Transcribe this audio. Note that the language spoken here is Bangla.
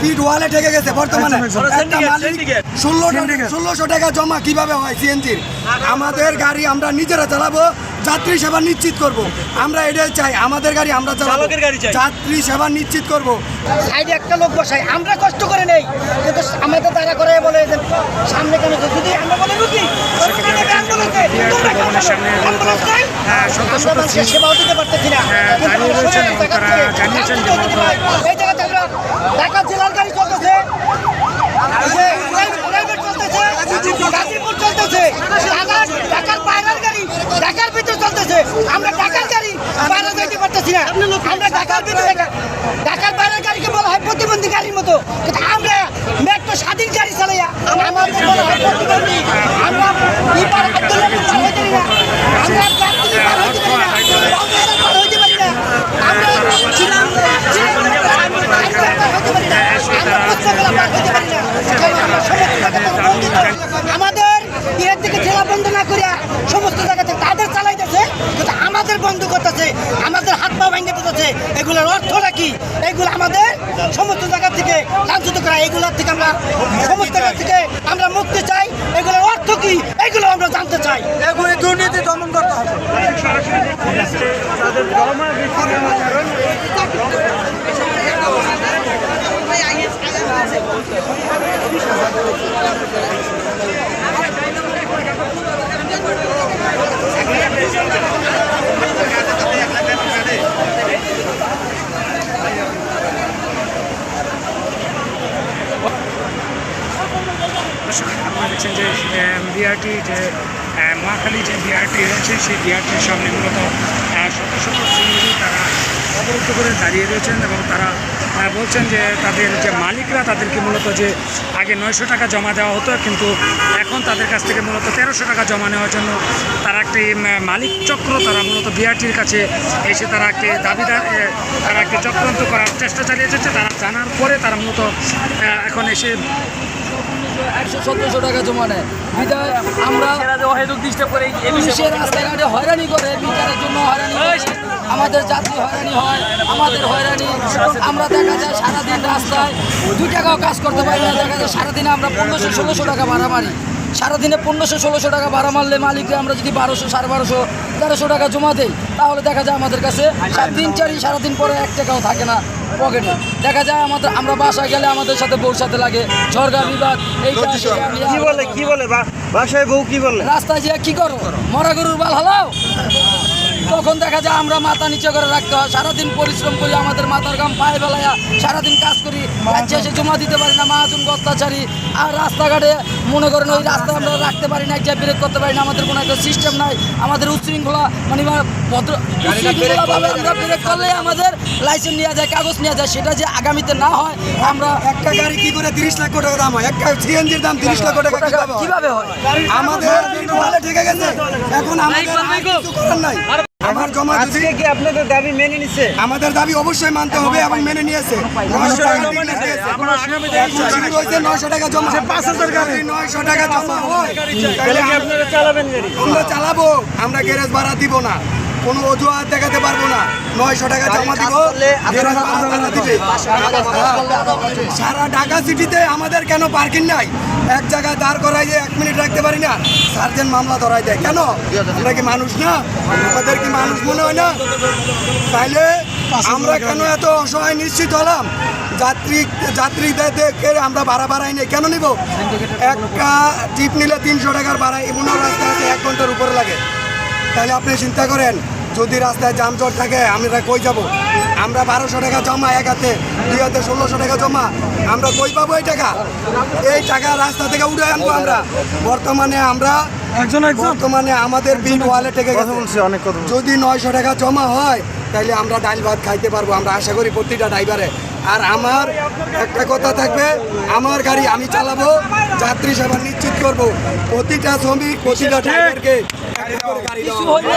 পিঠ ওয়ালে ঠেকে গেছে বর্তমানে। একটা মালিক 1600 টাকা জমা কিভাবে হয় সিএনজির? আমাদের গাড়ি আমরা নিজেরা চালাবো, যাত্রী সেবা নিশ্চিত করব। আমরা এটাই চাই, আমাদের গাড়ি আমরা চালাবো, যাত্রী সেবা নিশ্চিত করব। সাইডে একটা লোক বসাই, আমরা কষ্ট করে নেই, কিন্তু আমাদের তারা করে বলে যে সামনে কেন যদি আমরা বলে রুকি সেবাও দিতে পারতেছি না। এই জায়গাতে আমরা ঢাকা জেলার গাড়ি চলতেছে, গাজীপুর চলতেছে, ঢাকার বাইরের গাড়ি ঢাকার ভিতরে চলতেছে। আমরা ঢাকার গাড়ি বাইরে যাইতে পারতেছি না। আমরা ঢাকার ভিতরে, ঢাকার বাইরের গাড়িকে বলা হয় প্রতিবন্ধী গাড়ির মতো, কিন্তু আমরা মেট্রো স্বাধীন গাড়ি চালাইয়া আমাদের বলা হয় প্রতিবন্ধী। আমরা পার হইতে পারি না, আমরা যাত্রী পার হইতে পারি না, পার হইতে পারি না। আমরা ছিলাম আমাদের এর থেকে জেলা বন্ধ না করিয়া সমস্ত জায়গাতে তাদের চালাইতেছে, কিন্তু আমাদের বন্ধ করতেছে, আমাদের হাত পা ভেঙে দিতেছে। এগুলোর অর্থটা কি? এগুলো আমাদের সমস্ত জায়গা থেকে লাঞ্ছিত করা, এগুলোর থেকে আমরা সমস্ত জায়গা থেকে আমরা মুক্তি চাই। এগুলোর অর্থ কি এগুলো আমরা জানতে চাই। এগুলো দুর্নীতি দমন করতে হবে। আপনারা দেখছেন যে বিআরটি যে মহাখালী যে বিআরটি রয়েছে, সেই বিআরটির সামনে মূলত শত শত শ্রমিক তারা অবরুদ্ধ করে দাঁড়িয়ে রয়েছেন এবং তারা বলছেন যে তাদের যে মালিকরা তাদেরকে মূলত যে আগে 900 টাকা জমা দেওয়া হতো, কিন্তু এখন তাদের কাছ থেকে মূলত 1300 টাকা জমা নেওয়ার জন্য তারা একটি মালিক চক্র, তারা মূলত বিআরটির কাছে এসে তারা একটি দাবিদার, তারা একটি চক্রান্ত করার চেষ্টা চালিয়ে যাচ্ছে। তারা জানার পরে তারা মূলত এখন এসে 100-1700 টাকা জমা নেয়। বিধায় আমরা পুলিশের রাস্তাঘাটে হয়রানি করে, বিচারের জন্য হয়রানি করে, আমাদের যাত্রী হয়রানি হয়, আমাদের হয়রানি। আমরা দেখা যায় সারাদিন রাস্তায় 2 টাকাও কাজ করতে পারি না। দেখা যায় সারাদিনে আমরা 1500-1600 টাকা ভাড়া মারি। সারাদিনে 1500-1600 টাকা ভাড়া মারলে মালিককে আমরা যদি 1200, 1250, 1300 টাকা জমা দেই, তাহলে দেখা যায় আমাদের কাছে সারাদিন পরে 1 টাকাও থাকে না পকেটে। দেখা যায় আমরা বাসায় গেলে আমাদের সাথে বউর সাথে লাগে ঝরগা বিবাদ। কি বলে বাসায় বউ কি বলে? রাস্তায় যে কি করো, মরা গরুর বাল হালাও। তখন দেখা যায় আমরা মাথা নিচে করে রাখতে হয়। সারাদিন পরিশ্রম করি, আমাদের মাথার গাম পায়ে বেলায়া সারাদিন কাজ করি, রাজ্যে এসে জমা দিতে পারি না। মাহাজন অত্যাচারী। আর রাস্তাঘাটে মনে করেন ওই রাস্তায় আমরা রাখতে পারি না, একটা ব্রেক করতে পারি না। আমাদের কোনো একটা সিস্টেম নাই, আমাদের উচ্ছৃঙ্খলা মানে উচ্ছৃঙ্খলাভাবে আমরা ব্রেক করলে আমাদের লাইসেন্স নেওয়া যায়, কাগজ নেওয়া যায়। সেটা যে আগামীতে না হয়, আমরা একটা গাড়ি কি করে 30 লাখ টাকা দাম হয়? একটা সিএনজির দাম 30 লাখ টাকা কিভাবে হয়? আমাদের ওয়ালে ঠেকে গেছে, এখন আমাদের আর কিছু করার নাই। আমার জমা যদি কি আপনাদের দাবি মেনে নিছে? আমাদের দাবি অবশ্যই মানতে হবে এবং মেনে নিয়েছে। 900 টাকা জমা নিয়েছে, 900 টাকা জমা, 5000 গাড়ি 900 টাকা জমা হয়, তাহলে আপনারা চালাবেন গাড়ি? আমরা চালাবো, আমরা গ্যারেজ ভাড়া দিব না, কোনো অজুহাত দেখাতে পারবো না। 900 টাকা জমা দিব, গ্যারেজ ভাড়া দিবে। সারা ঢাকা সিটিতে আমাদের কেন পার্কিং নাই? এক জায়গায় দাঁড় করাই যে 1 মিনিট রাখতে পারি না, সার্জেন্ট মামলা ধরাই দেয়। কেন? আমরা কি মানুষ না? আমাদের কি মানুষ মনে হয় না? তাইলে আমরা কেন এত অসহায় নিশ্চিত হলাম? যাত্রীদেরকে আমরা ভাড়া বাড়াই নেই, কেন নিব? একটা ট্রিপ নিলে 300 টাকার ভাড়া, এমন রাস্তা আছে 1 ঘন্টার উপরে লাগে। তাহলে আপনি চিন্তা করেন, যদি রাস্তায় যানজট থাকে আমরা কই যাব? আমরা 1200 টাকা জমা এক হাতে, 2 হাতে 1600 টাকা জমা, আমরা কই পাবো এই টাকা? এই টাকা রাস্তা থেকে উঠে আনবো আমরা। বর্তমানে আমাদের বিল ওয়ালে থেকে গেছে। যদি 900 টাকা জমা হয়, তাহলে আমরা ডাল ভাত খাইতে পারবো, আমরা আশা করি প্রতিটা ড্রাইভারে। আর আমার একটা কথা থাকবে, আমার গাড়ি আমি চালাবো, যাত্রী সেবা নিশ্চিত করব। প্রতিটা শ্রমিক, প্রতিটা ড্রাইভারকে গাড়ি দেওয়া হবে।